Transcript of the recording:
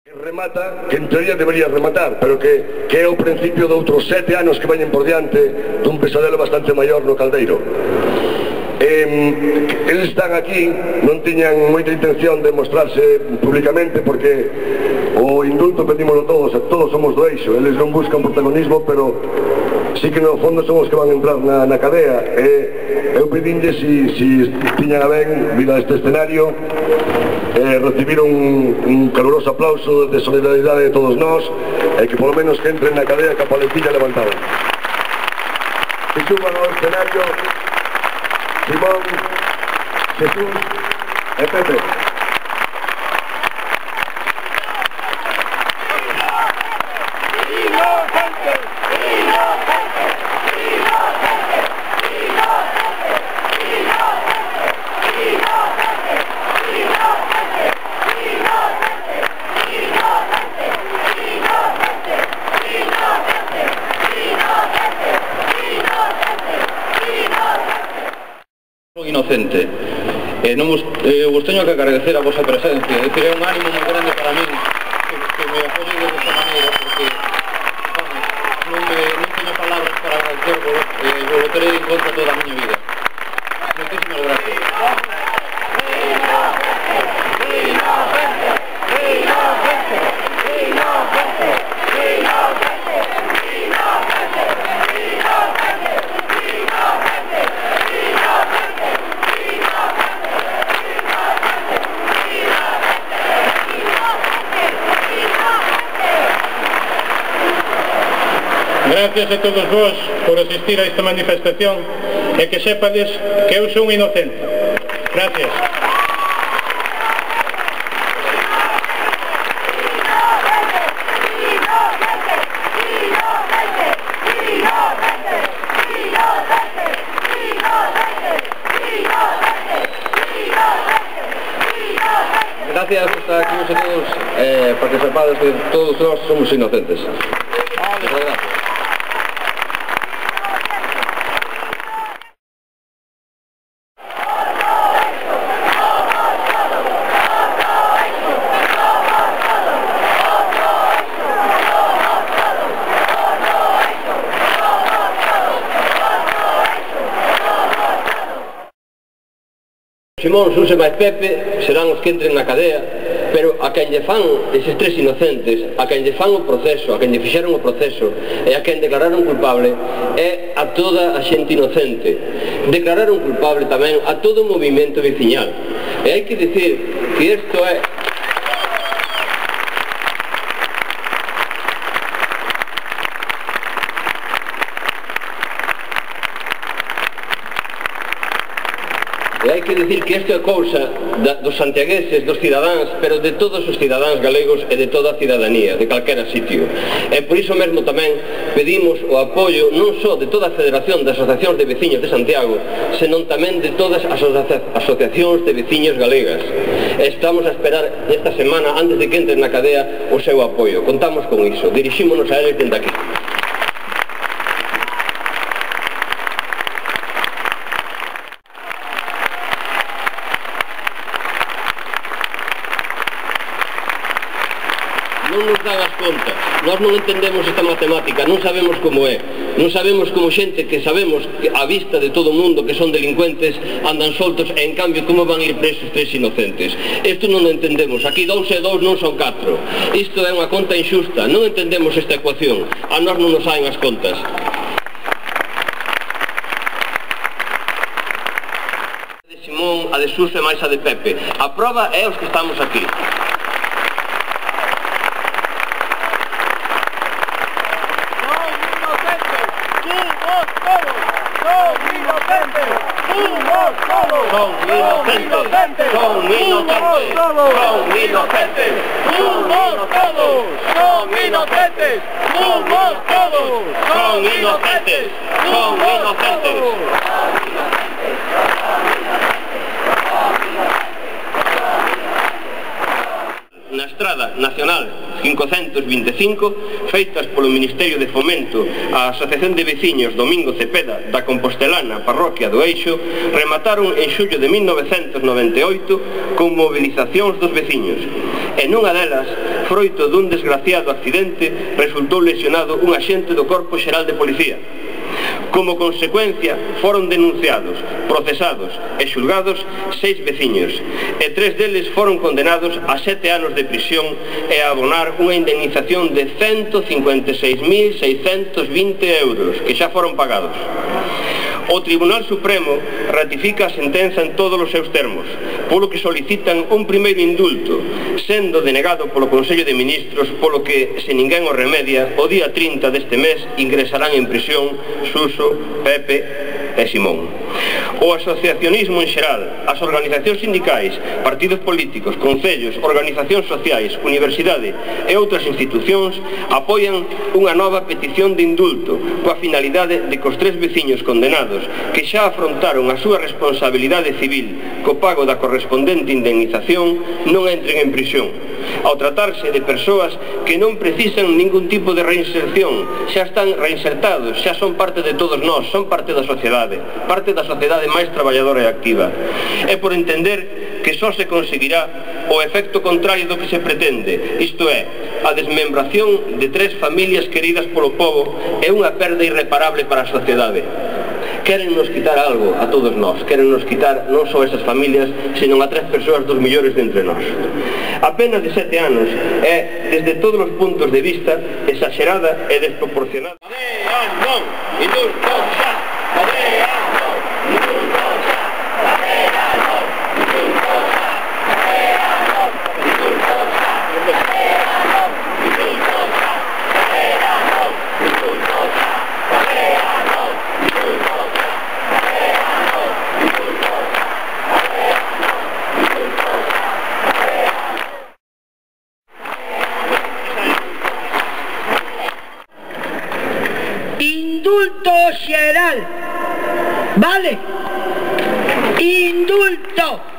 Remata, que en teoría debería rematar, pero que é o principio de outros 7 anos que veñen por diante dun pesadelo bastante maior no Caldeiro. Eles están aquí, non tiñan moita intención de mostrarse públicamente porque o indulto pedímoslo todos somos do eixo, eles non buscan protagonismo, pero sí que no fondo son os que van a entrar na cadea. Eu pedinlle si tiñan a ben vir a este escenario, recibir un caluroso aplauso de solidaridade de todos nós e que polo menos que entren na cadea ca paletilla levantada. Que suban ao escenario Simón, Jesús e Pepe. Inocente. Vos teño que agradecer a vosa presencia, é dicir, é un ánimo moi grande para mí que me apoyen de esta maneira, porque non teño palabras para agradecervos, vos terei en conta toda a miña vida. Moitísimas gracias. Gracias a todos vos por asistir a esta manifestación e que sepades que eu son inocente. Gracias. Gracias por estar aquí vosotros, para que sepades que todos nós somos inocentes. Gracias. Simón, Xus e máis Pepe serán os que entren na cadea, pero a quen lle fan eses 3 inocentes, a quen lle fan o proceso, a quen lle fixeron o proceso e a quen declararon culpable é a toda a xente inocente. Declararon culpable tamén a todo o movimento veciñal. E hai que dicir que isto é... E hai que dicir que isto é cousa dos santiagueses, dos cidadáns, pero de todos os cidadáns galegos e de toda a cidadanía, de calquera sitio. E por iso mesmo tamén pedimos o apoio non só de toda a Federación de Asociacións de Veciños de Santiago, senón tamén de todas as asociacións de veciños galegas. Estamos a esperar esta semana, antes de que entren na cadea, o seu apoio. Contamos con iso. Dirixímonos a eles dende aquí. Non nos dan as contas, nós non entendemos esta matemática, non sabemos como é, non sabemos como xente que sabemos que a vista de todo o mundo que son delincuentes andan soltos e en cambio como van ir presos 3 inocentes. Isto non o entendemos, aquí 2 e 2 non son 4, isto é unha conta inxusta, non entendemos esta ecuación, a nós non nos saen as contas. A de Simón, a de Xus e máis a de Pepe, a proba é os que estamos aquí. Na Estrada Nacional 525, feitas polo Ministerio de Fomento, a Asociación de Veciños Domingo Cepeda da Compostelana, Parroquia do Eixo, remataron en xullo de 1998 con movilizacións dos veciños. e nunha delas, froito dun desgraciado accidente, resultou lesionado un axente do Corpo Xeral de Policía. Como consecuencia, foron denunciados, procesados e xulgados 6 veciños, e 3 deles foron condenados a 7 anos de prisión e a abonar unha indemnización de 156.620 euros, que xa foron pagados. O Tribunal Supremo ratifica a sentenza en todos os seus termos, polo que solicitan un primeiro indulto, sendo denegado polo Consello de Ministros, polo que, se ninguén o remedia, o día 30 deste mes ingresarán en prisión Suso, Pepe e Simón. O asociacionismo en xeral, as organizacións sindicais, partidos políticos, concellos, organizacións sociais, universidade e outras institucións apoian unha nova petición de indulto coa finalidade de que os 3 veciños condenados que xa afrontaron a súa responsabilidade civil co pago da correspondente indemnización non entren en prisión, ao tratarse de persoas que non precisan ningún tipo de reinserción, xa están reinsertados, xa son parte de todos nós, son parte da sociedade máis traballadora e activa. É por entender que só se conseguirá o efecto contrario do que se pretende, isto é, a desmembración de 3 familias queridas polo pobo é unha perda irreparable para a sociedade. Queren nos quitar algo a todos nós, queren nos quitar non só esas familias, senón a 3 persoas dos millores de entre nós. A pena de 7 anos é, desde todos os puntos de vista, exagerada e desproporcionada. Indulto xeral, vale? Indulto.